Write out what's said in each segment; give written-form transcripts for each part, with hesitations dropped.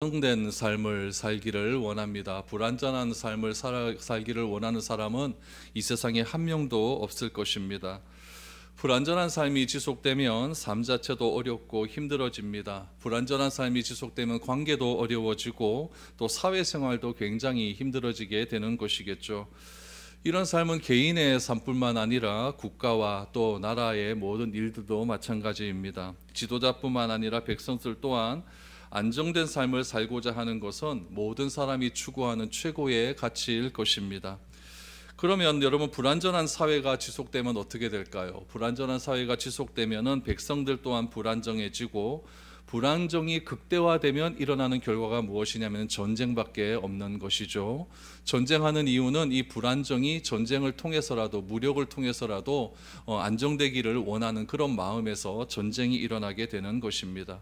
안정된 삶을 살기를 원합니다. 불안전한 삶을 살기를 원하는 사람은 이 세상에 한 명도 없을 것입니다. 불안전한 삶이 지속되면 삶 자체도 어렵고 힘들어집니다. 불안전한 삶이 지속되면 관계도 어려워지고 또 사회생활도 굉장히 힘들어지게 되는 것이겠죠. 이런 삶은 개인의 삶뿐만 아니라 국가와 또 나라의 모든 일들도 마찬가지입니다. 지도자뿐만 아니라 백성들 또한 안정된 삶을 살고자 하는 것은 모든 사람이 추구하는 최고의 가치일 것입니다. 그러면 여러분, 불안전한 사회가 지속되면 어떻게 될까요? 불안전한 사회가 지속되면은 백성들 또한 불안정해지고, 불안정이 극대화되면 일어나는 결과가 무엇이냐면 전쟁밖에 없는 것이죠. 전쟁하는 이유는 이 불안정이 전쟁을 통해서라도, 무력을 통해서라도 안정되기를 원하는 그런 마음에서 전쟁이 일어나게 되는 것입니다.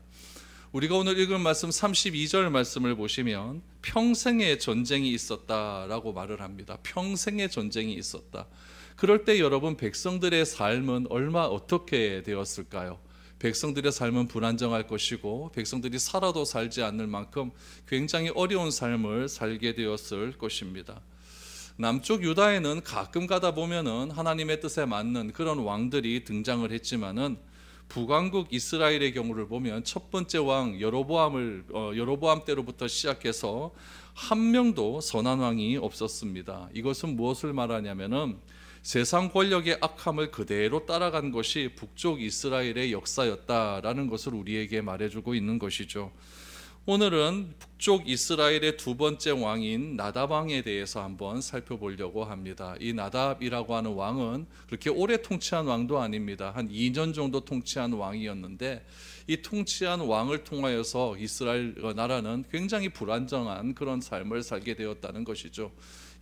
우리가 오늘 읽은 말씀 32절 말씀을 보시면 평생의 전쟁이 있었다라고 말을 합니다. 평생의 전쟁이 있었다. 그럴 때 여러분, 백성들의 삶은 어떻게 되었을까요? 백성들의 삶은 불안정할 것이고, 백성들이 살아도 살지 않을 만큼 굉장히 어려운 삶을 살게 되었을 것입니다. 남쪽 유다에는 가끔 가다 보면은 하나님의 뜻에 맞는 그런 왕들이 등장을 했지만은, 북왕국 이스라엘의 경우를 보면 첫 번째 왕 여로보암 때로부터 시작해서 한 명도 선한 왕이 없었습니다. 이것은 무엇을 말하냐면은 세상 권력의 악함을 그대로 따라간 것이 북쪽 이스라엘의 역사였다라는 것을 우리에게 말해주고 있는 것이죠. 오늘은 북쪽 이스라엘의 두 번째 왕인 나답 왕에 대해서 한번 살펴보려고 합니다. 이 나답이라고 하는 왕은 그렇게 오래 통치한 왕도 아닙니다. 한 2년 정도 통치한 왕이었는데, 이 통치한 왕을 통하여서 이스라엘 나라는 굉장히 불안정한 그런 삶을 살게 되었다는 것이죠.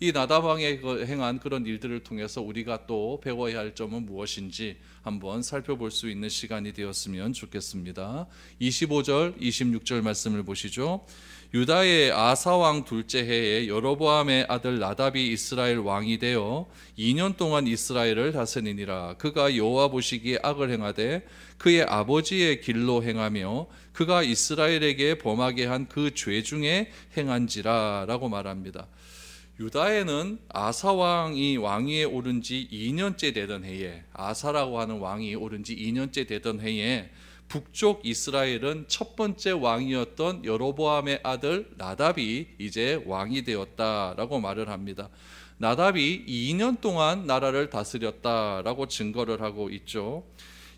이 나답 왕이 행한 그런 일들을 통해서 우리가 또 배워야 할 점은 무엇인지 한번 살펴볼 수 있는 시간이 되었으면 좋겠습니다. 25절, 26절 말씀을 보시죠. 유다의 아사 왕 둘째 해에 여로보암의 아들 나답이 이스라엘 왕이 되어 2년 동안 이스라엘을 다스리니라. 그가 여호와 보시기에 악을 행하되 그의 아버지의 길로 행하며 그가 이스라엘에게 범하게 한 그 죄 중에 행한지라 라고 말합니다. 유다에는 아사 왕이 왕위에 오른 지 2년째 되던 해에, 아사라고 하는 왕이 오른 지 2년째 되던 해에 북쪽 이스라엘은 첫 번째 왕이었던 여로보암의 아들 나답이 이제 왕이 되었다라고 말을 합니다. 나답이 2년 동안 나라를 다스렸다라고 증거를 하고 있죠.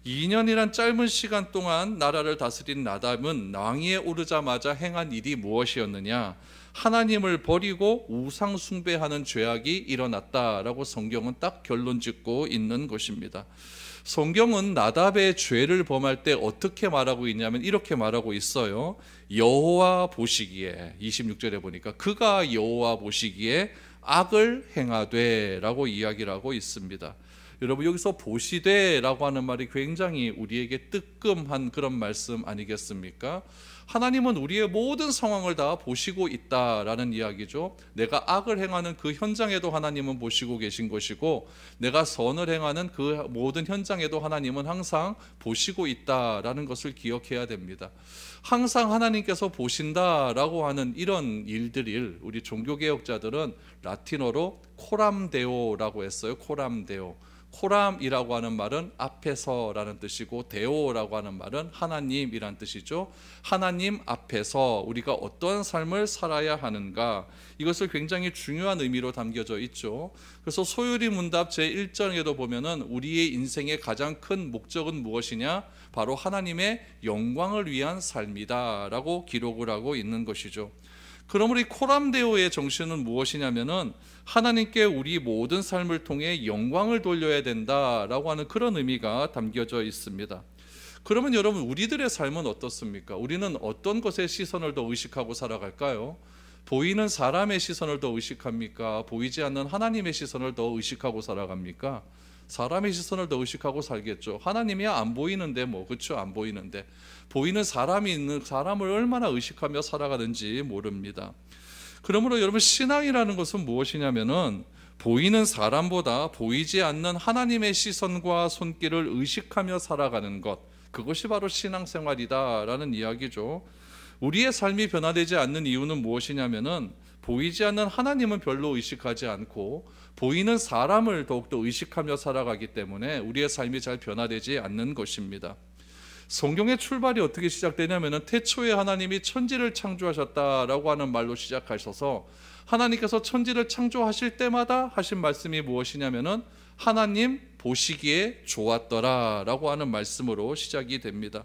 2년이란 짧은 시간 동안 나라를 다스린 나답은 왕위에 오르자마자 행한 일이 무엇이었느냐? 하나님을 버리고 우상 숭배하는 죄악이 일어났다라고 성경은 딱 결론 짓고 있는 것입니다. 성경은 나답의 죄를 범할 때 어떻게 말하고 있냐면 이렇게 말하고 있어요. 여호와 보시기에, 26절에 보니까 그가 여호와 보시기에 악을 행하되 라고 이야기를 하고 있습니다. 여러분, 여기서 보시되 라고 하는 말이 굉장히 우리에게 뜨끔한 그런 말씀 아니겠습니까? 하나님은 우리의 모든 상황을 다 보시고 있다라는 이야기죠. 내가 악을 행하는 그 현장에도 하나님은 보시고 계신 것이고, 내가 선을 행하는 그 모든 현장에도 하나님은 항상 보시고 있다라는 것을 기억해야 됩니다. 항상 하나님께서 보신다라고 하는 이런 일들을 우리 종교개혁자들은 라틴어로 코람데오라고 했어요. 코람데오. 코람이라고 하는 말은 앞에서라는 뜻이고, 데오라고 하는 말은 하나님이란 뜻이죠. 하나님 앞에서 우리가 어떤 삶을 살아야 하는가, 이것을 굉장히 중요한 의미로 담겨져 있죠. 그래서 소요리 문답 제1장에도 보면은 우리의 인생의 가장 큰 목적은 무엇이냐? 바로 하나님의 영광을 위한 삶이다 라고 기록을 하고 있는 것이죠. 그러므로 이 코람데오의 정신은 무엇이냐면은 하나님께 우리 모든 삶을 통해 영광을 돌려야 된다라고 하는 그런 의미가 담겨져 있습니다. 그러면 여러분, 우리들의 삶은 어떻습니까? 우리는 어떤 것의 시선을 더 의식하고 살아갈까요? 보이는 사람의 시선을 더 의식합니까? 보이지 않는 하나님의 시선을 더 의식하고 살아갑니까? 사람의 시선을 더 의식하고 살겠죠. 하나님이야 안 보이는데 그렇죠? 안 보이는데 보이는 사람이 있는 사람을 얼마나 의식하며 살아가는지 모릅니다. 그러므로 여러분, 신앙이라는 것은 무엇이냐면은 보이는 사람보다 보이지 않는 하나님의 시선과 손길을 의식하며 살아가는 것, 그것이 바로 신앙생활이다라는 이야기죠. 우리의 삶이 변화되지 않는 이유는 무엇이냐면은 보이지 않는 하나님은 별로 의식하지 않고 보이는 사람을 더욱더 의식하며 살아가기 때문에 우리의 삶이 잘 변화되지 않는 것입니다. 성경의 출발이 어떻게 시작되냐면은 태초에 하나님이 천지를 창조하셨다라고 하는 말로 시작하셔서 하나님께서 천지를 창조하실 때마다 하신 말씀이 무엇이냐면은 하나님 보시기에 좋았더라라고 하는 말씀으로 시작이 됩니다.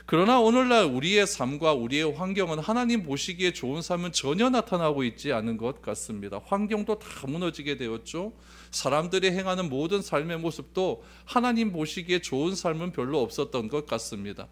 그러나 오늘날 우리의 삶과 우리의 환경은 하나님 보시기에 좋은 삶은 전혀 나타나고 있지 않은 것 같습니다. 환경도 다 무너지게 되었죠. 사람들이 행하는 모든 삶의 모습도 하나님 보시기에 좋은 삶은 별로 없었던 것 같습니다.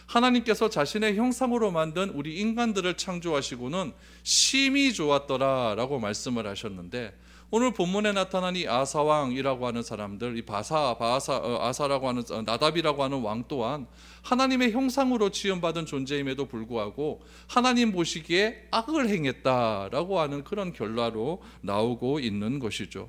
하나님께서 자신의 형상으로 만든 우리 인간들을 창조하시고는 심히 좋았더라라고 말씀을 하셨는데, 오늘 본문에 나타난 이 아사왕이라고 하는 사람들, 이 아사라고 하는 나답이라고 하는 왕 또한 하나님의 형상으로 지음받은 존재임에도 불구하고 하나님 보시기에 악을 행했다라고 하는 그런 결과로 나오고 있는 것이죠.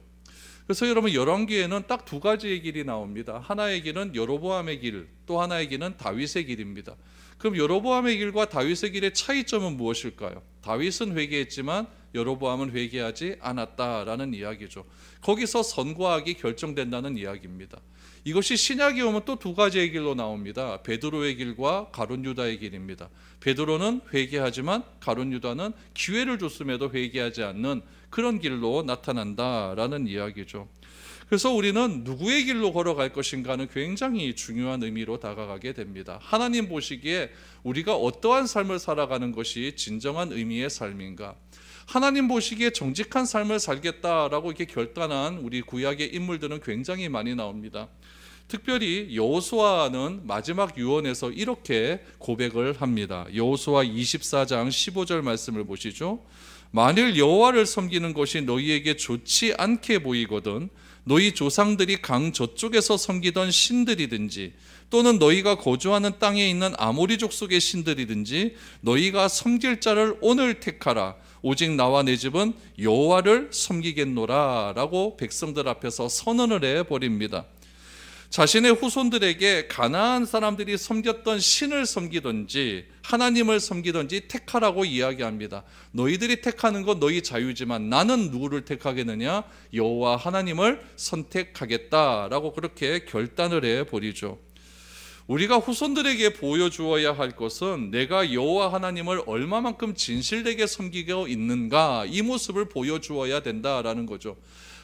그래서 여러분, 열왕기에는 딱 두 가지의 길이 나옵니다. 하나의 길은 여로보암의 길, 또 하나의 길은 다윗의 길입니다. 그럼 여로보암의 길과 다윗의 길의 차이점은 무엇일까요? 다윗은 회개했지만 여로보암은 회개하지 않았다라는 이야기죠. 거기서 선과 악이 결정된다는 이야기입니다. 이것이 신약에 오면 또 두 가지의 길로 나옵니다. 베드로의 길과 가룟 유다의 길입니다. 베드로는 회개하지만 가룟 유다는 기회를 줬음에도 회개하지 않는 그런 길로 나타난다라는 이야기죠. 그래서 우리는 누구의 길로 걸어갈 것인가는 굉장히 중요한 의미로 다가가게 됩니다. 하나님 보시기에 우리가 어떠한 삶을 살아가는 것이 진정한 의미의 삶인가? 하나님 보시기에 정직한 삶을 살겠다라고 이렇게 결단한 우리 구약의 인물들은 굉장히 많이 나옵니다. 특별히 여호수아는 마지막 유언에서 이렇게 고백을 합니다. 여호수아 24장 15절 말씀을 보시죠. 만일 여호와를 섬기는 것이 너희에게 좋지 않게 보이거든 너희 조상들이 강 저쪽에서 섬기던 신들이든지 또는 너희가 거주하는 땅에 있는 아모리 족속의 신들이든지 너희가 섬길 자를 오늘 택하라. 오직 나와 내 집은 여호와를 섬기겠노라 라고 백성들 앞에서 선언을 해버립니다. 자신의 후손들에게 가나안 사람들이 섬겼던 신을 섬기든지 하나님을 섬기든지 택하라고 이야기합니다. 너희들이 택하는 건 너희 자유지만 나는 누구를 택하겠느냐? 여호와 하나님을 선택하겠다라고 그렇게 결단을 해버리죠. 우리가 후손들에게 보여주어야 할 것은 내가 여호와 하나님을 얼마만큼 진실되게 섬기고 있는가, 이 모습을 보여주어야 된다라는 거죠.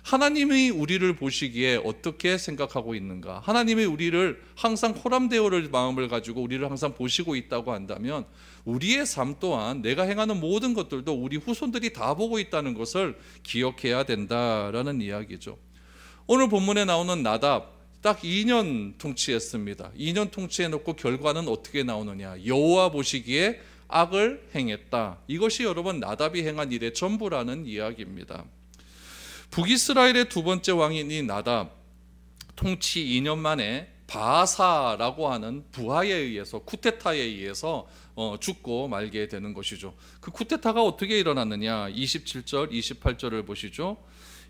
하나님이 우리를 보시기에 어떻게 생각하고 있는가? 하나님이 우리를 항상 호람되어를 마음을 가지고 우리를 항상 보시고 있다고 한다면 우리의 삶 또한 내가 행하는 모든 것들도 우리 후손들이 다 보고 있다는 것을 기억해야 된다라는 이야기죠. 오늘 본문에 나오는 나답, 딱 2년 통치했습니다. 2년 통치해놓고 결과는 어떻게 나오느냐? 여호와 보시기에 악을 행했다. 이것이 여러분 나답이 행한 일의 전부라는 이야기입니다. 북이스라엘의 두 번째 왕인 이 나답, 통치 2년 만에 바아사라고 하는 부하에 의해서, 쿠데타에 의해서 죽고 말게 되는 것이죠. 그 쿠데타가 어떻게 일어났느냐? 27절, 28절을 보시죠.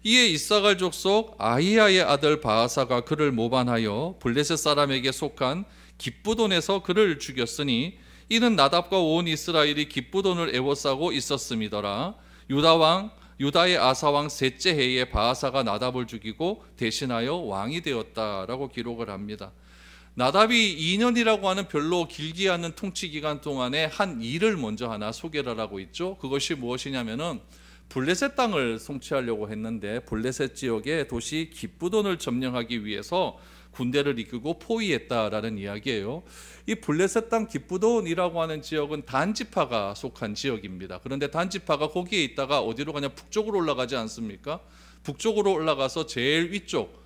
이에 이사갈 족속 아히야의 아들 바아사가 그를 모반하여 블레셋 사람에게 속한 깁부돈에서 그를 죽였으니 이는 나답과 온 이스라엘이 깁부돈을 애워싸고 있었음이더라. 유다의 아사왕 셋째 해에 바아사가 나답을 죽이고 대신하여 왕이 되었다라고 기록을 합니다. 나답이 2년이라고 하는 별로 길지 않은 통치 기간 동안에 한 일을 먼저 하나 소개를 하고 있죠. 그것이 무엇이냐면은 블레셋 땅을 통치하려고 했는데 블레셋 지역의 도시 깁부돈을 점령하기 위해서 군대를 이끌고 포위했다라는 이야기예요. 이 블레셋 땅 깁부돈이라고 하는 지역은 단지파가 속한 지역입니다. 그런데 단지파가 거기에 있다가 어디로 가냐? 북쪽으로 올라가지 않습니까? 북쪽으로 올라가서 제일 위쪽,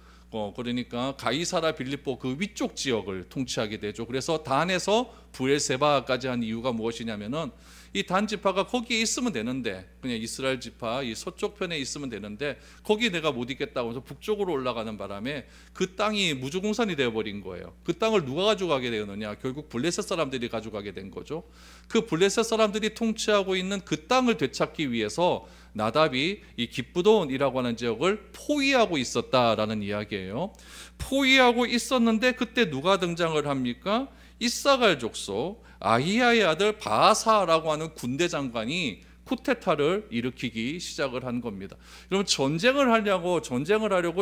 그러니까 가이사라 빌립보 그 위쪽 지역을 통치하게 되죠. 그래서 단에서 브엘세바까지 한 이유가 무엇이냐면은 이 단지파가 거기에 있으면 되는데, 그냥 이스라엘 지파 이 서쪽 편에 있으면 되는데 거기 내가 못 있겠다고 해서 북쪽으로 올라가는 바람에 그 땅이 무주공산이 되어버린 거예요. 그 땅을 누가 가져가게 되느냐? 결국 블레셋 사람들이 가져가게 된 거죠. 그 블레셋 사람들이 통치하고 있는 그 땅을 되찾기 위해서 나답이 이 깁부돈이라고 하는 지역을 포위하고 있었다라는 이야기예요. 포위하고 있었는데 그때 누가 등장을 합니까? 이사갈 족속 아히야의 아들 바아사라고 하는 군대 장관이 쿠데타를 일으키기 시작을 한 겁니다. 여러분, 전쟁을 하려고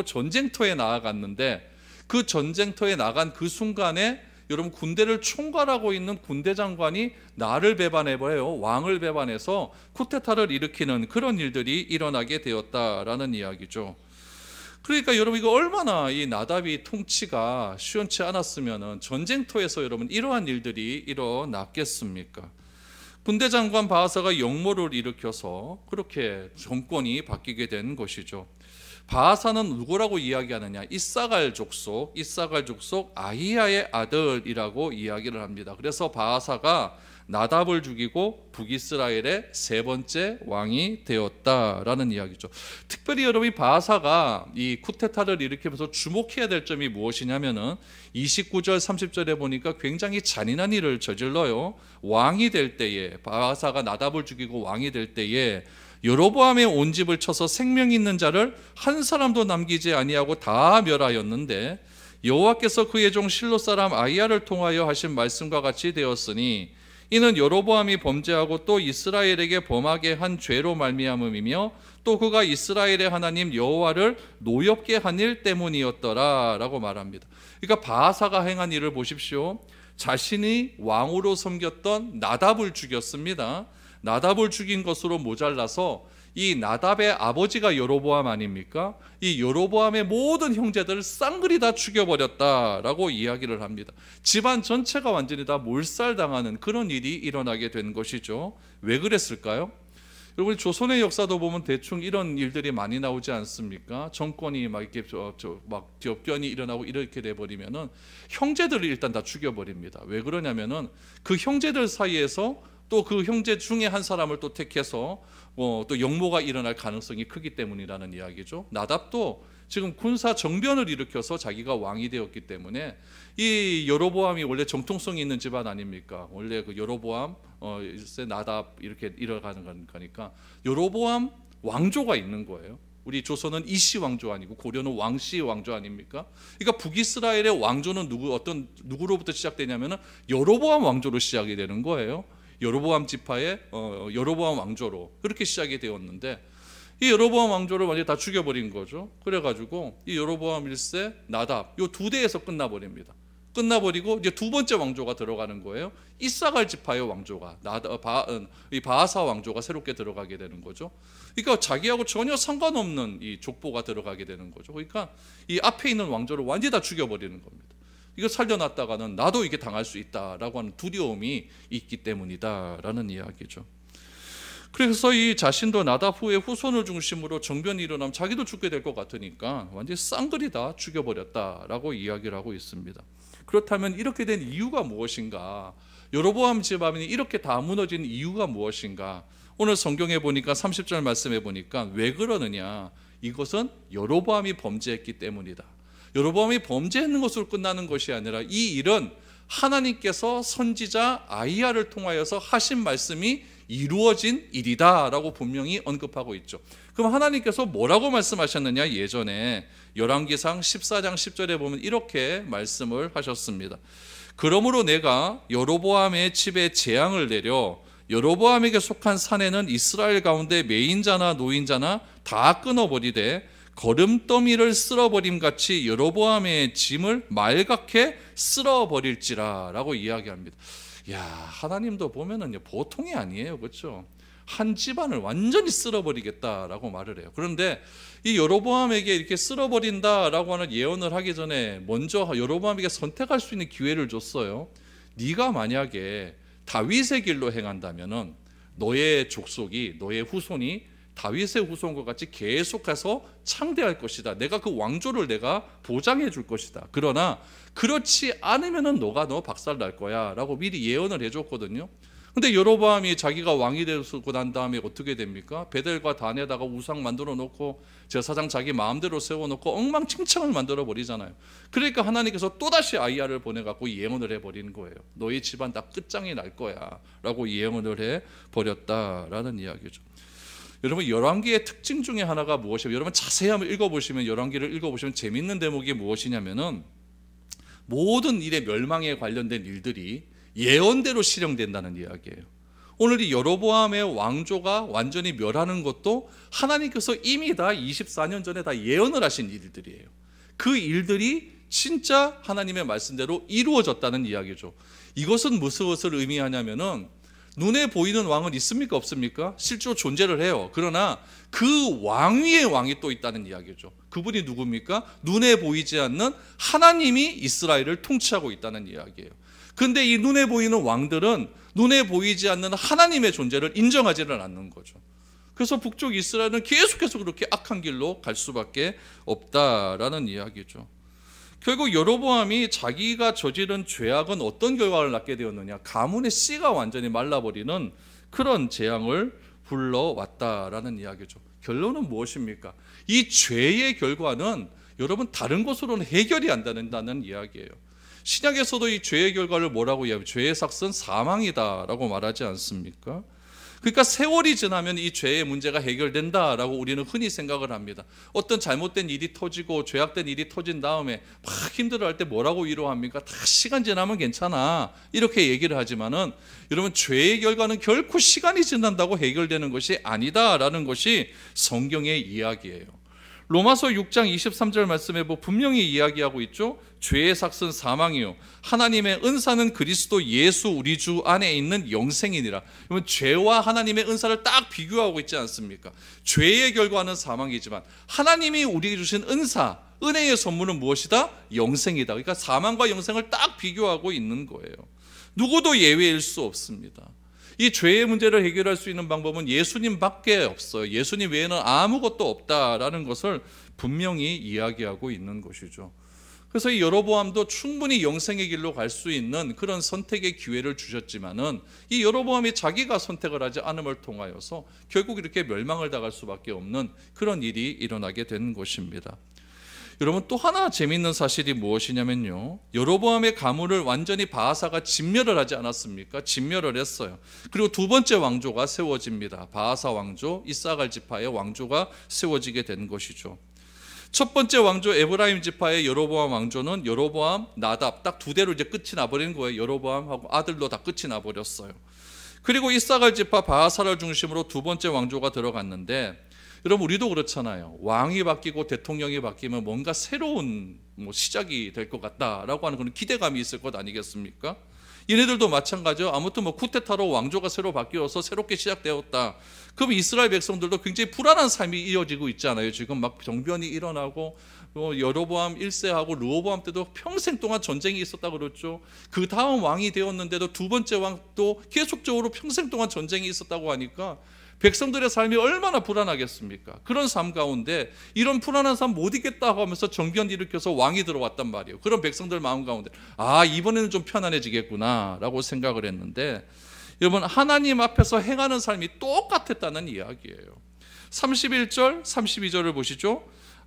전쟁터에 나아갔는데, 그 전쟁터에 나간 그 순간에 여러분, 군대를 총괄하고 있는 군대 장관이 나를 배반해버려요. 왕을 배반해서 쿠데타를 일으키는 그런 일들이 일어나게 되었다라는 이야기죠. 그러니까 여러분, 이거 얼마나 이 나답이 통치가 시원치 않았으면 전쟁터에서 여러분 이러한 일들이 일어났겠습니까? 군대 장관 바아사가 역모를 일으켜서 그렇게 정권이 바뀌게 된 것이죠. 바아사는 누구라고 이야기하느냐? 이사갈 족속 아히야의 아들이라고 이야기를 합니다. 그래서 바아사가 나답을 죽이고 북이스라엘의 세 번째 왕이 되었다라는 이야기죠. 특별히 여러분이 바아사가 이 쿠데타를 일으키면서 주목해야 될 점이 무엇이냐면은 29절 30절에 보니까 굉장히 잔인한 일을 저질러요. 왕이 될 때에, 바아사가 나답을 죽이고 왕이 될 때에 여로보암의 온 집을 쳐서 생명 있는 자를 한 사람도 남기지 아니하고 다 멸하였는데, 여호와께서 그의 종 실로 사람 아히야를 통하여 하신 말씀과 같이 되었으니 이는 여로보암이 범죄하고 또 이스라엘에게 범하게 한 죄로 말미암음이며 또 그가 이스라엘의 하나님 여호와를 노엽게 한 일 때문이었더라 라고 말합니다. 그러니까 바아사가 행한 일을 보십시오. 자신이 왕으로 섬겼던 나답을 죽였습니다. 나답을 죽인 것으로 모자라서 이 나답의 아버지가 여로보암 아닙니까? 이 여로보암의 모든 형제들을 쌍그리 다 죽여버렸다라고 이야기를 합니다. 집안 전체가 완전히 다 몰살당하는 그런 일이 일어나게 된 것이죠. 왜 그랬을까요? 여러분, 조선의 역사도 보면 대충 이런 일들이 많이 나오지 않습니까? 정권이 막 이렇게 막 격변이 일어나고 이렇게 돼 버리면은 형제들을 일단 다 죽여버립니다. 왜 그러냐면은 그 형제들 사이에서 또 그 형제 중에 한 사람을 또 택해서 또 역모가 일어날 가능성이 크기 때문이라는 이야기죠. 나답도 지금 군사 정변을 일으켜서 자기가 왕이 되었기 때문에, 이 여로보암이 원래 정통성이 있는 집안 아닙니까? 원래 그 여로보암, 나답 이렇게 일어가는 거니까 여로보암 왕조가 있는 거예요. 우리 조선은 이씨 왕조 아니고 고려는 왕씨 왕조 아닙니까? 그러니까 북이스라엘의 왕조는 누구로부터 시작되냐면은 여로보암 왕조로 시작이 되는 거예요. 여로보암 지파의 여로보암 왕조로 그렇게 시작이 되었는데, 이 여로보암 왕조를 완전히 다 죽여버린 거죠. 그래가지고 이 여로보암 1세, 나답, 요 두 대에서 끝나버립니다. 끝나버리고 이제 두 번째 왕조가 들어가는 거예요. 이사갈 지파의 왕조가, 이 바아사 왕조가 새롭게 들어가게 되는 거죠. 그러니까 자기하고 전혀 상관없는 이 족보가 들어가게 되는 거죠. 그러니까 이 앞에 있는 왕조를 완전히 다 죽여버리는 겁니다. 이거 살려놨다가는 나도 이게 당할 수 있다라고 하는 두려움이 있기 때문이다라는 이야기죠. 그래서 이 자신도 나답 후에 후손을 중심으로 정변이 일어나면 자기도 죽게 될 것 같으니까 완전히 쌍그리 다 죽여버렸다라고 이야기를 하고 있습니다. 그렇다면 이렇게 된 이유가 무엇인가? 여로보암 집안이 이렇게 다 무너진 이유가 무엇인가? 오늘 성경에 보니까 30절 말씀에 보니까 왜 그러느냐? 이것은 여로보암이 범죄했기 때문이다. 여로보암이 범죄했는 것으로 끝나는 것이 아니라 이 일은 하나님께서 선지자 아히야를 통하여서 하신 말씀이 이루어진 일이다라고 분명히 언급하고 있죠. 그럼 하나님께서 뭐라고 말씀하셨느냐? 예전에 열왕기상 14장 10절에 보면 이렇게 말씀을 하셨습니다. 그러므로 내가 여로보암의 집에 재앙을 내려 여로보암에게 속한 산에는 이스라엘 가운데 매인자나 노인자나 다 끊어버리되 거름더미를 쓸어버림 같이 여로보암의 짐을 말갛게 쓸어버릴지라 라고 이야기합니다. 야, 하나님도 보면은 보통이 아니에요. 그렇죠? 한 집안을 완전히 쓸어버리겠다라고 말을 해요. 그런데 이 여로보암에게 이렇게 쓸어버린다라고 하는 예언을 하기 전에 먼저 여로보암에게 선택할 수 있는 기회를 줬어요. 네가 만약에 다윗의 길로 행한다면은 너의 족속이, 너의 후손이 다윗의 후손과 같이 계속해서 창대할 것이다. 내가 그 왕조를 내가 보장해 줄 것이다. 그러나 그렇지 않으면은 너 박살날 거야 라고 미리 예언을 해줬거든요. 근데 여로보암이 자기가 왕이 되고 난 다음에 어떻게 됩니까? 베델과 단에다가 우상 만들어 놓고 제사장 자기 마음대로 세워놓고 엉망진창을 만들어 버리잖아요. 그러니까 하나님께서 또다시 아히야를 보내갖고 예언을 해버리는 거예요. 너희 집안 다 끝장이 날 거야 라고 예언을 해버렸다라는 이야기죠. 여러분, 열왕기의 특징 중에 하나가 무엇이에요? 여러분 자세히 한번 읽어보시면, 열왕기를 읽어보시면 재밌는 대목이 무엇이냐면은 모든 일의 멸망에 관련된 일들이 예언대로 실행된다는 이야기예요. 오늘 이 여로보암의 왕조가 완전히 멸하는 것도 하나님께서 이미 다 24년 전에 다 예언을 하신 일들이에요. 그 일들이 진짜 하나님의 말씀대로 이루어졌다는 이야기죠. 이것은 무슨 것을 의미하냐면은 눈에 보이는 왕은 있습니까 없습니까? 실제로 존재를 해요. 그러나 그 왕 위에 왕이 또 있다는 이야기죠. 그분이 누굽니까? 눈에 보이지 않는 하나님이 이스라엘을 통치하고 있다는 이야기예요. 그런데 이 눈에 보이는 왕들은 눈에 보이지 않는 하나님의 존재를 인정하지는 않는 거죠. 그래서 북쪽 이스라엘은 계속해서 그렇게 악한 길로 갈 수밖에 없다라는 이야기죠. 결국 여로보암이 자기가 저지른 죄악은 어떤 결과를 낳게 되었느냐, 가문의 씨가 완전히 말라버리는 그런 재앙을 불러왔다라는 이야기죠. 결론은 무엇입니까? 이 죄의 결과는 여러분 다른 것으로는 해결이 안 된다는 이야기예요. 신약에서도 이 죄의 결과를 뭐라고 이야기해요? 죄의 삭은 사망이다라고 말하지 않습니까? 그러니까 세월이 지나면 이 죄의 문제가 해결된다라고 우리는 흔히 생각을 합니다. 어떤 잘못된 일이 터지고 죄악된 일이 터진 다음에 막 힘들어할 때 뭐라고 위로합니까? 다 시간 지나면 괜찮아 이렇게 얘기를 하지만은 여러분 죄의 결과는 결코 시간이 지난다고 해결되는 것이 아니다라는 것이 성경의 이야기예요. 로마서 6장 23절 말씀에 분명히 이야기하고 있죠. 죄의 삭은 사망이요 하나님의 은사는 그리스도 예수 우리 주 안에 있는 영생이니라. 그러면 죄와 하나님의 은사를 딱 비교하고 있지 않습니까? 죄의 결과는 사망이지만 하나님이 우리에게 주신 은사, 은혜의 선물은 무엇이다? 영생이다. 그러니까 사망과 영생을 딱 비교하고 있는 거예요. 누구도 예외일 수 없습니다. 이 죄의 문제를 해결할 수 있는 방법은 예수님밖에 없어요. 예수님 외에는 아무것도 없다라는 것을 분명히 이야기하고 있는 것이죠. 그래서 이 여로보암도 충분히 영생의 길로 갈 수 있는 그런 선택의 기회를 주셨지만은 이 여로보암이 자기가 선택을 하지 않음을 통하여서 결국 이렇게 멸망을 당할 수밖에 없는 그런 일이 일어나게 된 것입니다. 여러분 또 하나 재미있는 사실이 무엇이냐면요, 여로보암의 가문을 완전히 바하사가 진멸을 하지 않았습니까? 진멸을 했어요. 그리고 두 번째 왕조가 세워집니다. 바하사 왕조, 이사갈 지파의 왕조가 세워지게 된 것이죠. 첫 번째 왕조 에브라임 지파의 여로보암 왕조는 여로보암, 나답 딱 두 대로 이제 끝이 나버린 거예요. 여로보암하고 아들로 다 끝이 나버렸어요. 그리고 이사갈 지파 바하사를 중심으로 두 번째 왕조가 들어갔는데, 여러분 우리도 그렇잖아요. 왕이 바뀌고 대통령이 바뀌면 뭔가 새로운 시작이 될 것 같다라고 하는 그런 기대감이 있을 것 아니겠습니까? 얘네들도 마찬가지죠. 아무튼 쿠데타로 왕조가 새로 바뀌어서 새롭게 시작되었다. 그럼 이스라엘 백성들도 굉장히 불안한 삶이 이어지고 있잖아요. 지금 막 정변이 일어나고 여로보암 1세하고 르호보암 때도 평생 동안 전쟁이 있었다 그랬죠. 그 다음 왕이 되었는데도 두 번째 왕도 계속적으로 평생 동안 전쟁이 있었다고 하니까 백성들의 삶이 얼마나 불안하겠습니까? 그런 삶 가운데 이런 불안한 삶 못 있겠다고 하면서 정변 일으켜서 왕이 들어왔단 말이에요. 그런 백성들 마음 가운데 이번에는 좀 편안해지겠구나 라고 생각을 했는데, 여러분 하나님 앞에서 행하는 삶이 똑같았다는 이야기예요. 31절 32절을 보시죠.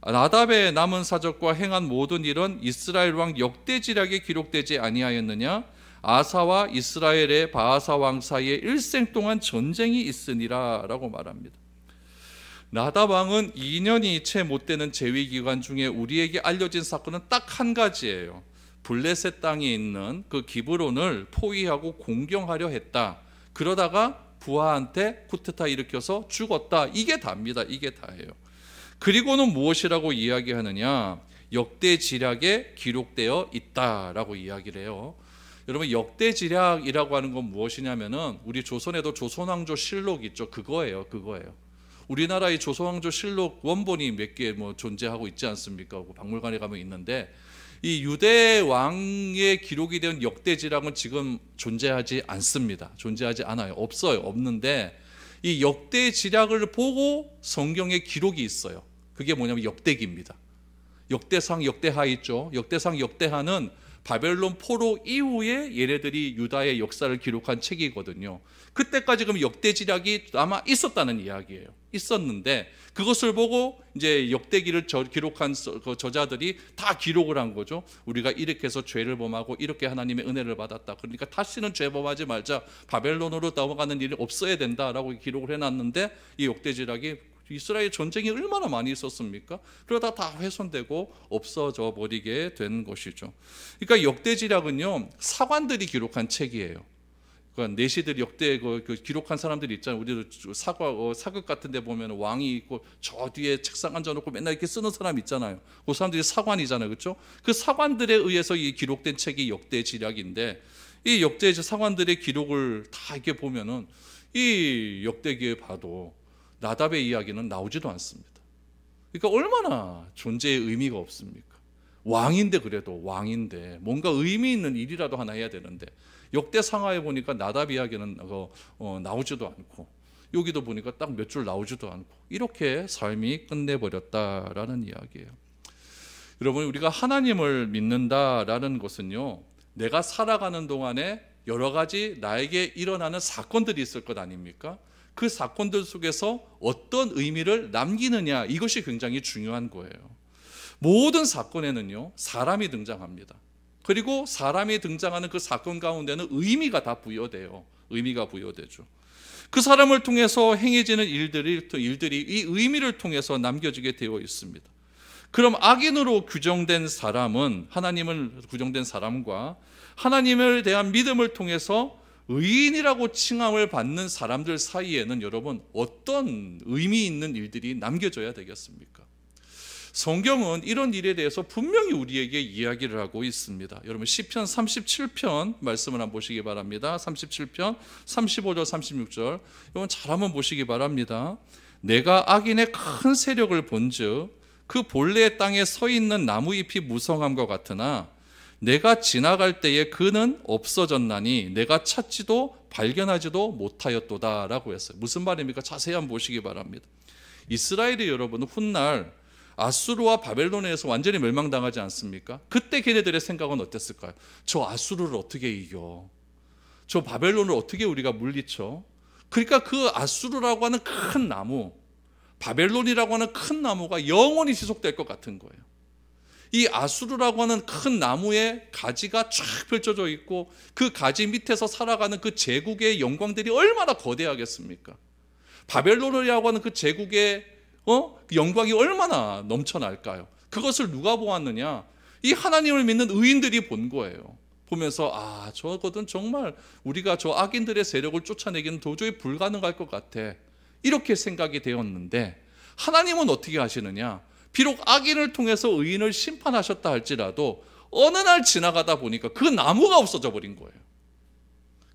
나답의 남은 사적과 행한 모든 일은 이스라엘 왕 역대지략에 기록되지 아니하였느냐? 아사와 이스라엘의 바하사 왕 사이에 일생 동안 전쟁이 있으니라 라고 말합니다. 나답 왕은 2년이 채 못 되는 재위 기간 중에 우리에게 알려진 사건은 딱 한 가지예요. 블레셋 땅에 있는 그 기브론을 포위하고 공경하려 했다. 그러다가 부하한테 쿠데타 일으켜서 죽었다. 이게 다입니다. 이게 다예요. 그리고는 무엇이라고 이야기하느냐? 역대지략에 기록되어 있다라고 이야기를 해요. 여러분 역대지략이라고 하는 건 무엇이냐면은 우리 조선에도 조선왕조 실록 있죠. 그거예요. 우리나라의 조선왕조 실록 원본이 몇 개 존재하고 있지 않습니까? 박물관에 가면 있는데, 이 유대 왕의 기록이 된 역대지략은 지금 존재하지 않습니다. 존재하지 않아요. 없어요. 없는데 이 역대지략을 보고 성경에 기록이 있어요. 그게 뭐냐면 역대기입니다. 역대상, 역대하 있죠. 역대상, 역대하는 바벨론 포로 이후에 얘네들이 유다의 역사를 기록한 책이거든요. 그때까지 그럼 역대지략이 아마 있었다는 이야기예요. 있었는데 그것을 보고 이제 역대기를 기록한 저자들이 다 기록을 한 거죠. 우리가 이렇게 해서 죄를 범하고 이렇게 하나님의 은혜를 받았다. 그러니까 다시는 죄 범하지 말자. 바벨론으로 넘어가는 일이 없어야 된다라고 기록을 해놨는데 이 역대지략이 이스라엘 전쟁이 얼마나 많이 있었습니까? 그러다 다 훼손되고 없어져 버리게 된 것이죠. 그러니까 역대지략은요, 사관들이 기록한 책이에요. 그러니까 내시들 역대 그 기록한 사람들이 있잖아요. 우리도 사극 같은 데 보면 왕이 있고 저 뒤에 책상 앉아놓고 맨날 이렇게 쓰는 사람 있잖아요. 그 사람들이 사관이잖아요. 그렇죠? 그 사관들에 의해서 이 기록된 책이 역대지략인데, 이 역대 사관들의 기록을 다 이렇게 보면은 이 역대기에 봐도 나답의 이야기는 나오지도 않습니다. 그러니까 얼마나 존재의 의미가 없습니까? 왕인데, 그래도 왕인데 뭔가 의미 있는 일이라도 하나 해야 되는데, 역대 상하에 보니까 나답 이야기는 나오지도 않고, 여기도 보니까 딱 몇 줄 나오지도 않고, 이렇게 삶이 끝내버렸다라는 이야기예요. 여러분, 우리가 하나님을 믿는다라는 것은요, 내가 살아가는 동안에 여러 가지 나에게 일어나는 사건들이 있을 것 아닙니까? 그 사건들 속에서 어떤 의미를 남기느냐, 이것이 굉장히 중요한 거예요. 모든 사건에는요, 사람이 등장합니다. 그리고 사람이 등장하는 그 사건 가운데는 의미가 다 부여돼요. 의미가 부여되죠. 그 사람을 통해서 행해지는 일들이 이 의미를 통해서 남겨지게 되어 있습니다. 그럼 악인으로 규정된 사람은, 하나님을 규정된 사람과 하나님에 대한 믿음을 통해서 의인이라고 칭함을 받는 사람들 사이에는 여러분, 어떤 의미 있는 일들이 남겨져야 되겠습니까? 성경은 이런 일에 대해서 분명히 우리에게 이야기를 하고 있습니다. 여러분, 시편 37편 말씀을 한번 보시기 바랍니다. 37편 35절 36절 여러분 잘 한번 보시기 바랍니다. 내가 악인의 큰 세력을 본즉 그 본래의 땅에 서 있는 나무잎이 무성함과 같으나 내가 지나갈 때에 그는 없어졌나니 내가 찾지도 발견하지도 못하였도다 라고 했어요. 무슨 말입니까? 자세히 한번 보시기 바랍니다. 이스라엘이 여러분 훗날 아수르와 바벨론에서 완전히 멸망당하지 않습니까? 그때 걔네들의 생각은 어땠을까요? 저 아수르를 어떻게 이겨? 저 바벨론을 어떻게 우리가 물리쳐? 그러니까 그 아수르라고 하는 큰 나무, 바벨론이라고 하는 큰 나무가 영원히 지속될 것 같은 거예요. 이 아수르라고 하는 큰 나무에 가지가 쫙 펼쳐져 있고 그 가지 밑에서 살아가는 그 제국의 영광들이 얼마나 거대하겠습니까? 바벨론이라고 하는 그 제국의 영광이 얼마나 넘쳐날까요? 그것을 누가 보았느냐? 이 하나님을 믿는 의인들이 본 거예요. 보면서 저거든 정말 우리가 저 악인들의 세력을 쫓아내기는 도저히 불가능할 것 같아, 이렇게 생각이 되었는데, 하나님은 어떻게 하시느냐? 비록 악인을 통해서 의인을 심판하셨다 할지라도 어느 날 지나가다 보니까 그 나무가 없어져 버린 거예요.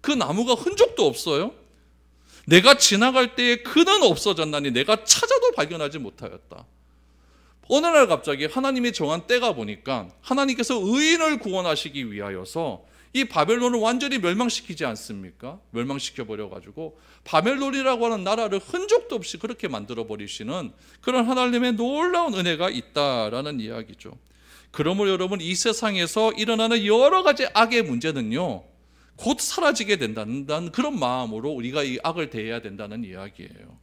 그 나무가 흔적도 없어요. 내가 지나갈 때에 그는 없어졌나니 내가 찾아도 발견하지 못하였다. 어느 날 갑자기 하나님이 정한 때가 보니까 하나님께서 의인을 구원하시기 위하여서 이 바벨론을 완전히 멸망시키지 않습니까? 멸망시켜버려가지고 바벨론이라고 하는 나라를 흔적도 없이 그렇게 만들어버리시는 그런 하나님의 놀라운 은혜가 있다라는 이야기죠. 그러므로 여러분, 이 세상에서 일어나는 여러 가지 악의 문제는요, 곧 사라지게 된다는 그런 마음으로 우리가 이 악을 대해야 된다는 이야기예요.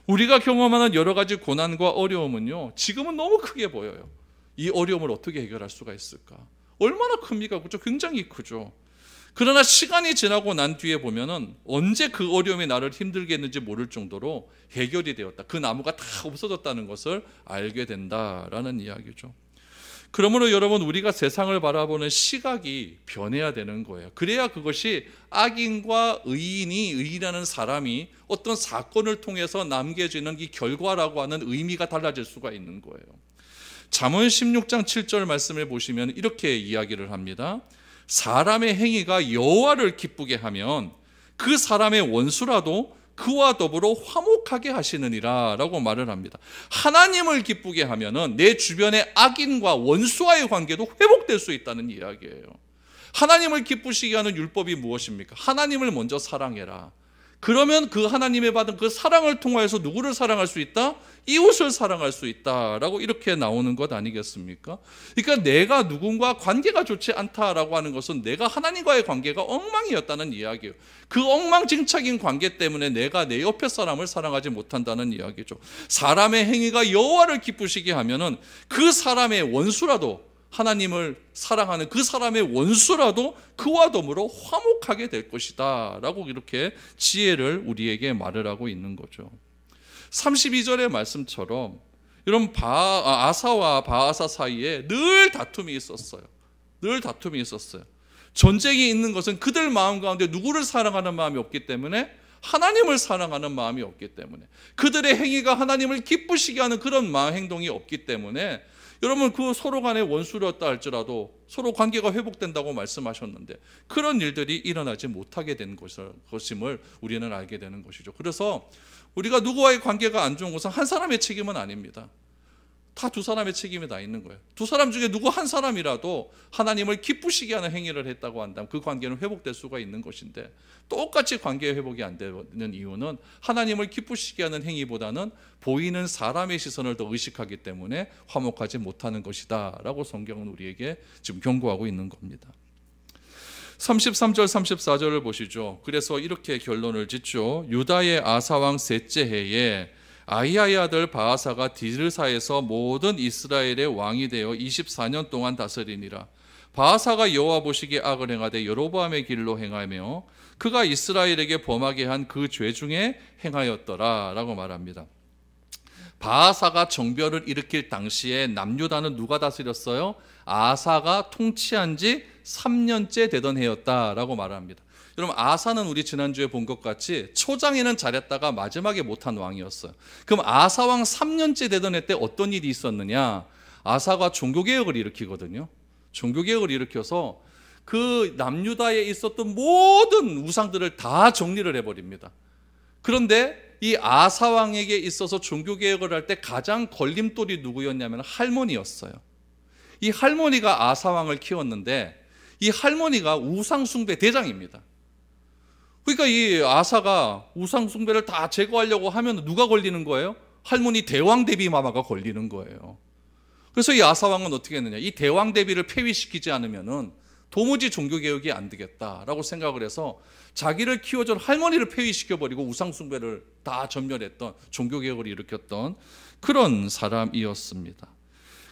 우리가 경험하는 여러 가지 고난과 어려움은요, 지금은 너무 크게 보여요. 이 어려움을 어떻게 해결할 수가 있을까? 얼마나 큽니까? 그렇죠? 굉장히 크죠. 그러나 시간이 지나고 난 뒤에 보면은 언제 그 어려움이 나를 힘들게 했는지 모를 정도로 해결이 되었다. 그 나무가 다 없어졌다는 것을 알게 된다라는 이야기죠. 그러므로 여러분, 우리가 세상을 바라보는 시각이 변해야 되는 거예요. 그래야 그것이 악인과 의인이라는 사람이 어떤 사건을 통해서 남겨지는 이 결과라고 하는 의미가 달라질 수가 있는 거예요. 잠언 16장 7절 말씀을 보시면 이렇게 이야기를 합니다. 사람의 행위가 여호와를 기쁘게 하면 그 사람의 원수라도 그와 더불어 화목하게 하시느니라 라고 말을 합니다. 하나님을 기쁘게 하면은 내 주변의 악인과 원수와의 관계도 회복될 수 있다는 이야기예요. 하나님을 기쁘시게 하는 율법이 무엇입니까? 하나님을 먼저 사랑해라. 그러면 그 하나님의 받은 그 사랑을 통하여서 누구를 사랑할 수 있다? 이웃을 사랑할 수 있다라고 이렇게 나오는 것 아니겠습니까? 그러니까 내가 누군가 관계가 좋지 않다라고 하는 것은 내가 하나님과의 관계가 엉망이었다는 이야기예요. 그 엉망진창인 관계 때문에 내가 내 옆에 사람을 사랑하지 못한다는 이야기죠. 사람의 행위가 여호와를 기쁘시게 하면은 그 사람의 원수라도, 하나님을 사랑하는 그 사람의 원수라도 그와 더불어 화목하게 될 것이다 라고 이렇게 지혜를 우리에게 말을 하고 있는 거죠. 32절의 말씀처럼 이런 아사와 바아사 사이에 늘 다툼이 있었어요. 늘 다툼이 있었어요. 전쟁이 있는 것은 그들 마음 가운데 누구를 사랑하는 마음이 없기 때문에, 하나님을 사랑하는 마음이 없기 때문에, 그들의 행위가 하나님을 기쁘시게 하는 그런 행동이 없기 때문에, 여러분 그 서로 간에 원수였다 할지라도 서로 관계가 회복된다고 말씀하셨는데 그런 일들이 일어나지 못하게 된 것임을 우리는 알게 되는 것이죠. 그래서 우리가 누구와의 관계가 안 좋은 것은 한 사람의 책임은 아닙니다. 다 두 사람의 책임이 다 있는 거예요. 두 사람 중에 누구 한 사람이라도 하나님을 기쁘시게 하는 행위를 했다고 한다면 그 관계는 회복될 수가 있는 것인데, 똑같이 관계 회복이 안 되는 이유는 하나님을 기쁘시게 하는 행위보다는 보이는 사람의 시선을 더 의식하기 때문에 화목하지 못하는 것이다 라고 성경은 우리에게 지금 경고하고 있는 겁니다. 33절 34절을 보시죠. 그래서 이렇게 결론을 짓죠. 유다의 아사왕 셋째 해에 아히야의 아들 바아사가 디르사에서 모든 이스라엘의 왕이 되어 24년 동안 다스리니라. 바아사가 여호와 보시기에 악을 행하되 여로보암의 길로 행하며 그가 이스라엘에게 범하게 한 그 죄 중에 행하였더라 라고 말합니다. 바아사가 정별을 일으킬 당시에 남유다는 누가 다스렸어요? 아사가 통치한 지 3년째 되던 해였다라고 말합니다. 여러분, 아사는 우리 지난주에 본 것 같이 초장에는 잘했다가 마지막에 못한 왕이었어요. 그럼 아사왕 3년째 되던 해 때 어떤 일이 있었느냐? 아사가 종교개혁을 일으키거든요. 종교개혁을 일으켜서 그 남유다에 있었던 모든 우상들을 다 정리를 해버립니다. 그런데 이 아사왕에게 있어서 종교개혁을 할 때 가장 걸림돌이 누구였냐면 할머니였어요. 이 할머니가 아사왕을 키웠는데 이 할머니가 우상숭배 대장입니다. 그러니까 이 아사가 우상숭배를 다 제거하려고 하면 누가 걸리는 거예요? 할머니 대왕대비마마가 걸리는 거예요. 그래서 이 아사왕은 어떻게 했느냐, 이 대왕대비를 폐위시키지 않으면은 도무지 종교개혁이 안 되겠다라고 생각을 해서 자기를 키워준 할머니를 폐위시켜버리고 우상숭배를 다 전멸했던, 종교개혁을 일으켰던 그런 사람이었습니다.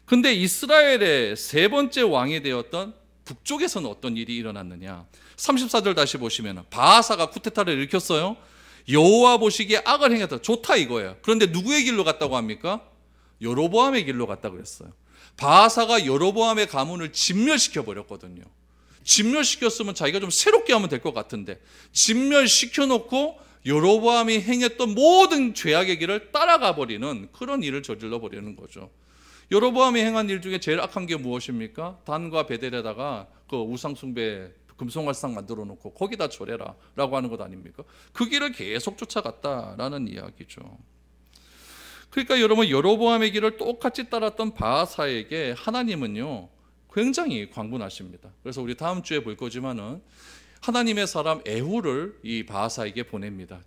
근데 이스라엘의 세 번째 왕이 되었던 북쪽에서는 어떤 일이 일어났느냐, 34절 다시 보시면 바아사가 쿠데타를 일으켰어요. 여호와 보시기에 악을 행했다, 좋다 이거예요. 그런데 누구의 길로 갔다고 합니까? 여로보암의 길로 갔다고 그랬어요. 바아사가 여로보암의 가문을 진멸시켜버렸거든요. 진멸시켰으면 자기가 좀 새롭게 하면 될 것 같은데 진멸시켜놓고 여로보암이 행했던 모든 죄악의 길을 따라가 버리는 그런 일을 저질러 버리는 거죠. 여로보암이 행한 일 중에 제일 악한 게 무엇입니까? 단과 베델에다가 그 우상숭배 금송아지상 만들어 놓고 거기다 절해라 라고 하는 것 아닙니까? 그 길을 계속 쫓아갔다라는 이야기죠. 그러니까 여러분, 여로보암의 길을 똑같이 따랐던 바아사에게 하나님은요 굉장히 광분하십니다. 그래서 우리 다음 주에 볼 거지만은 하나님의 사람 에후를 이 바아사에게 보냅니다.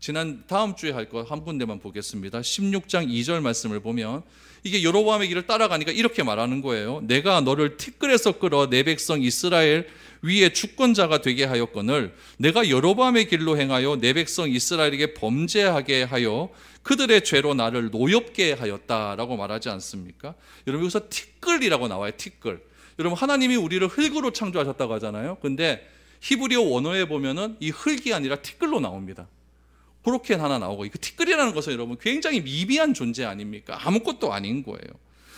다음 주에 할 거 한 군데만 보겠습니다. 16장 2절 말씀을 보면 이게 여로보암의 길을 따라가니까 이렇게 말하는 거예요. 내가 너를 티끌에서 끌어 내 백성 이스라엘 위에 주권자가 되게 하였거늘 내가 여로보암의 길로 행하여 내 백성 이스라엘에게 범죄하게 하여 그들의 죄로 나를 노엽게 하였다라고 말하지 않습니까? 여러분, 여기서 티끌이라고 나와요. 티끌. 여러분, 하나님이 우리를 흙으로 창조하셨다고 하잖아요. 근데 히브리어 원어에 보면은 이 흙이 아니라 티끌로 나옵니다. 그렇게 하나 나오고, 이 티끌이라는 것은 여러분 굉장히 미비한 존재 아닙니까? 아무것도 아닌 거예요.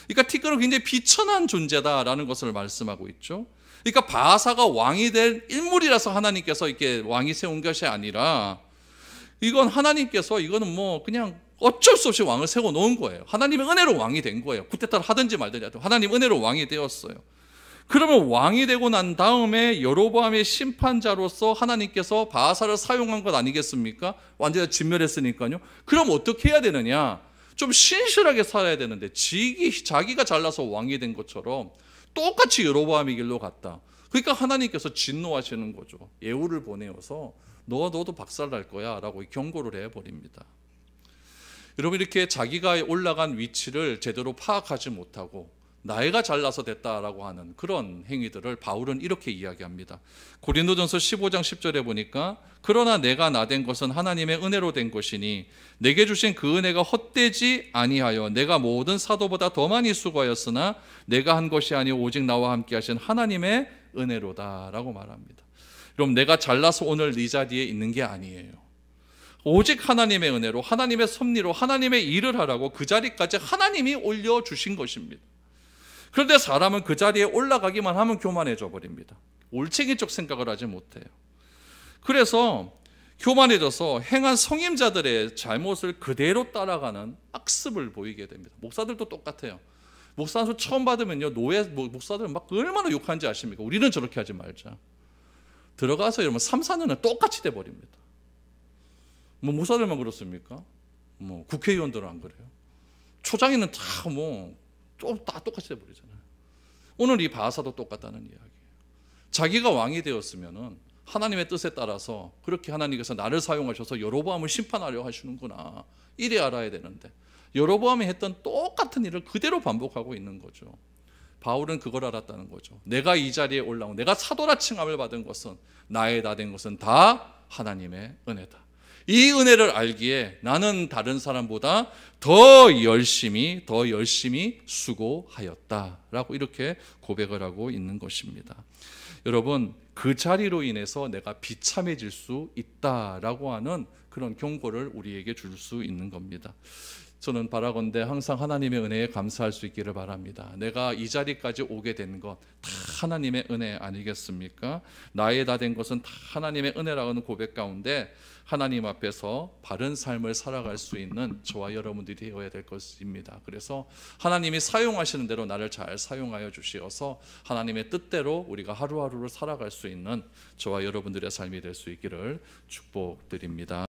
그러니까 티끌은 굉장히 비천한 존재다라는 것을 말씀하고 있죠. 그러니까 바아사가 왕이 될 인물이라서 하나님께서 이렇게 왕이 세운 것이 아니라 이건 하나님께서 이거는 뭐 그냥 어쩔 수 없이 왕을 세워 놓은 거예요. 하나님의 은혜로 왕이 된 거예요. 쿠데타를 하든지 말든지 하나님 은혜로 왕이 되었어요. 그러면 왕이 되고 난 다음에 여로보암의 심판자로서 하나님께서 바아사를 사용한 것 아니겠습니까? 완전히 진멸했으니까요. 그럼 어떻게 해야 되느냐? 좀 신실하게 살아야 되는데 자기가 잘나서 왕이 된 것처럼 똑같이 여로보암의 길로 갔다. 그러니까 하나님께서 진노하시는 거죠. 예후를 보내어서 너도 박살날 거야 라고 경고를 해버립니다. 여러분, 이렇게 자기가 올라간 위치를 제대로 파악하지 못하고 나이가 잘나서 됐다라고 하는 그런 행위들을 바울은 이렇게 이야기합니다. 고린도전서 15장 10절에 보니까 그러나 내가 나된 것은 하나님의 은혜로 된 것이니 내게 주신 그 은혜가 헛되지 아니하여 내가 모든 사도보다 더 많이 수고하였으나 내가 한 것이 아니오 오직 나와 함께 하신 하나님의 은혜로다 라고 말합니다. 여러분, 내가 잘나서 오늘 이 자리에 있는 게 아니에요. 오직 하나님의 은혜로, 하나님의 섭리로, 하나님의 일을 하라고 그 자리까지 하나님이 올려주신 것입니다. 그런데 사람은 그 자리에 올라가기만 하면 교만해져 버립니다. 올챙이적 생각을 하지 못해요. 그래서 교만해져서 행한 성임자들의 잘못을 그대로 따라가는 악습을 보이게 됩니다. 목사들도 똑같아요. 목사한테 처음 받으면요, 목사들은 막 얼마나 욕하는지 아십니까? 우리는 저렇게 하지 말자. 들어가서 여러분 3, 4년은 똑같이 돼버립니다. 뭐 목사들만 그렇습니까? 뭐 국회의원들은 안 그래요. 초장에는 다 똑같이 돼버리잖아요. 오늘 이 바하사도 똑같다는 이야기예요. 자기가 왕이 되었으면은 하나님의 뜻에 따라서 그렇게 하나님께서 나를 사용하셔서 여로보암을 심판하려 하시는구나, 이래 알아야 되는데 여로보암이 했던 똑같은 일을 그대로 반복하고 있는 거죠. 바울은 그걸 알았다는 거죠. 내가 이 자리에 올라온, 내가 사도라 칭함을 받은 것은, 나의 다 된 것은 다 하나님의 은혜다. 이 은혜를 알기에 나는 다른 사람보다 더 열심히 수고하였다라고 이렇게 고백을 하고 있는 것입니다. 여러분, 그 자리로 인해서 내가 비참해질 수 있다라고 하는 그런 경고를 우리에게 줄 수 있는 겁니다. 저는 바라건대 항상 하나님의 은혜에 감사할 수 있기를 바랍니다. 내가 이 자리까지 오게 된 것 다 하나님의 은혜 아니겠습니까? 나의 다 된 것은 다 하나님의 은혜라는 고백 가운데 하나님 앞에서 바른 삶을 살아갈 수 있는 저와 여러분들이 되어야 될 것입니다. 그래서 하나님이 사용하시는 대로 나를 잘 사용하여 주시어서 하나님의 뜻대로 우리가 하루하루를 살아갈 수 있는 저와 여러분들의 삶이 될 수 있기를 축복드립니다.